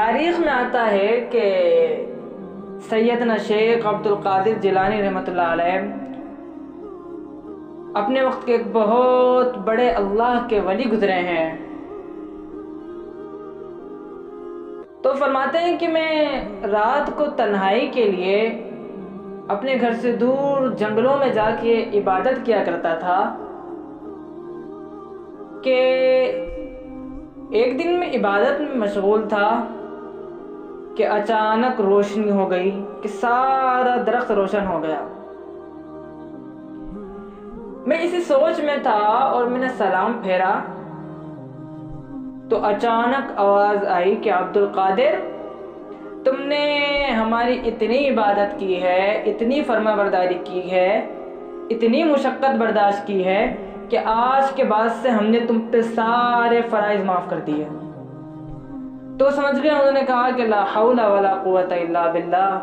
تاریخ میں آتا ہے کہ سیدنا شیخ عبد القادر جیلانی رحمۃ اللہ علیہ اپنے وقت کے ایک بہت بڑے اللہ کے ولی گزرے ہیں. تو فرماتے ہیں کہ میں رات کو تنہائی کے لیے اپنے گھر سے دور جنگلوں میں جا کے عبادت کیا کرتا تھا کہ ایک دن میں عبادت میں مشغول تھا کہ اچانک روشنی ہو گئی کہ سارا درخت روشن ہو گیا. میں اسی سوچ میں تھا اور میں نے سلام پھیرا تو اچانک آواز آئی کہ عبد القادر، تم نے ہماری اتنی عبادت کی ہے، اتنی فرما برداری کی ہے، اتنی مشقت برداشت کی ہے کہ آج کے بعد سے ہم نے تم پہ سارے فرائض معاف کر دیے. تو سمجھ گئے. انہوں نے کہا کہ لا حول ولا قوت الا باللہ،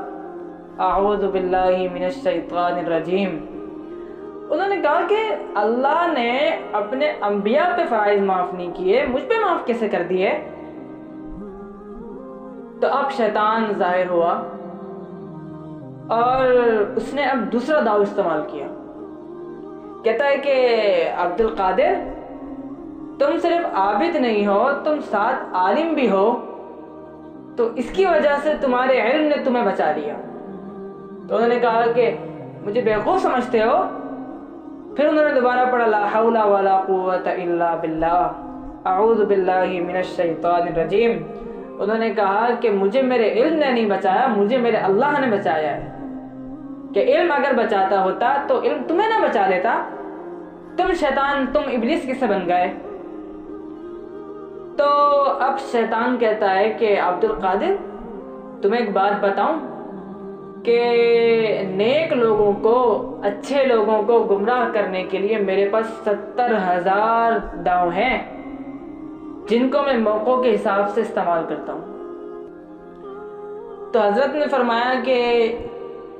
اعوذ باللہ من الشیطان الرجیم. انہوں نے کہا کہ اللہ نے اپنے انبیاء پہ فرائض معاف نہیں کیے، مجھ پہ معاف کیسے کر دیے؟ تو اب شیطان ظاہر ہوا اور اس نے اب دوسرا داؤ استعمال کیا. کہتا ہے کہ عبد القادر، تم صرف عابد نہیں ہو، تم ساتھ عالم بھی ہو، تو اس کی وجہ سے تمہارے علم نے تمہیں بچا لیا. تو انہوں نے کہا کہ مجھے بیوقوف سمجھتے ہو؟ پھر انہوں نے دوبارہ پڑھا لا حول ولا قوت الا باللہ، اعوذ باللہ من الشیطان الرجیم. انہوں نے کہا کہ مجھے میرے علم نے نہیں بچایا، مجھے میرے اللہ نے بچایا ہے. کہ علم اگر بچاتا ہوتا تو علم تمہیں نہ بچا لیتا. تم شیطان، تم ابلیس کس سے بن گئے؟ تو اب شیطان کہتا ہے کہ عبد القادر، تمہیں ایک بات بتاؤں کہ نیک لوگوں کو، اچھے لوگوں کو گمراہ کرنے کے لیے میرے پاس 70,000 داؤ ہیں جن کو میں موقعوں کے حساب سے استعمال کرتا ہوں. تو حضرت نے فرمایا کہ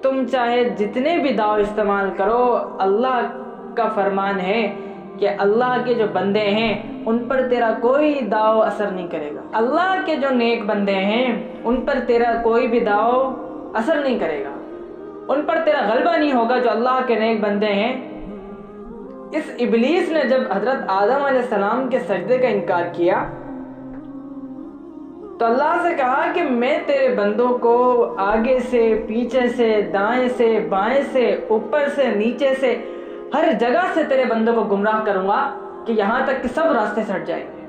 تم چاہے جتنے بھی داؤ استعمال کرو، اللہ کا فرمان ہے کہ اللہ کے جو بندے ہیں ان پر تیرا کوئی داؤ اثر نہیں کرے گا. اللہ کے جو نیک بندے ہیں ان پر تیرا کوئی بھی داؤ اثر نہیں کرے گا، ان پر تیرا غلبہ نہیں ہوگا جو اللہ کے نیک بندے ہیں. اس ابلیس نے جب حضرت آدم علیہ السلام کے سجدے کا انکار کیا تو اللہ سے کہا کہ میں تیرے بندوں کو آگے سے، پیچھے سے، دائیں سے، بائیں سے، اوپر سے، نیچے سے، ہر جگہ سے تیرے بندوں کو گمراہ کروں گا کہ یہاں تک کہ سب راستے سے ہٹ جائیں گے.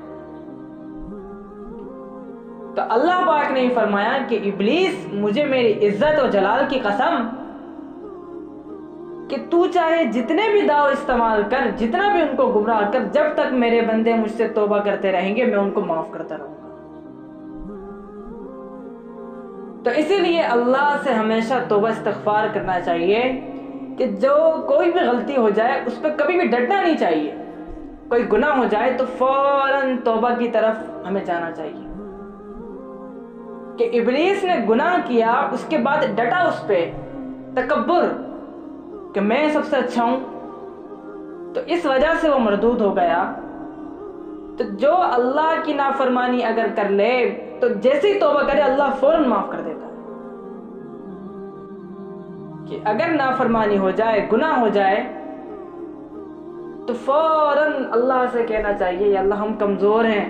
تو اللہ پاک نے فرمایا کہ ابلیس، مجھے میری عزت و جلال کی قسم کہ تو چاہے جتنے بھی داؤ استعمال کر، جتنا بھی ان کو گمراہ کر، جب تک میرے بندے مجھ سے توبہ کرتے رہیں گے میں ان کو معاف کرتا رہوں گا. تو اسی لیے اللہ سے ہمیشہ توبہ استغفار کرنا چاہیے کہ جو کوئی بھی غلطی ہو جائے اس پہ کبھی بھی ڈٹنا نہیں چاہیے. کوئی گناہ ہو جائے تو فوراً توبہ کی طرف ہمیں جانا چاہیے. کہ ابلیس نے گناہ کیا، اس کے بعد ڈٹا اس پہ، تکبر کہ میں سب سے اچھا ہوں، تو اس وجہ سے وہ مردود ہو گیا. تو جو اللہ کی نافرمانی اگر کر لے تو جیسے ہی توبہ کرے اللہ فوراً معاف کر دیتا ہے. کہ اگر نافرمانی ہو جائے، گناہ ہو جائے تو فوراً اللہ سے کہنا چاہیے یا اللہ ہم کمزور ہیں،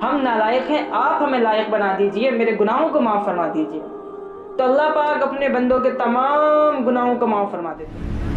ہم نالائق ہیں، آپ ہمیں لائق بنا دیجئے، میرے گناہوں کو معاف فرما دیجئے. تو اللہ پاک اپنے بندوں کے تمام گناہوں کو معاف فرما دیتے ہیں.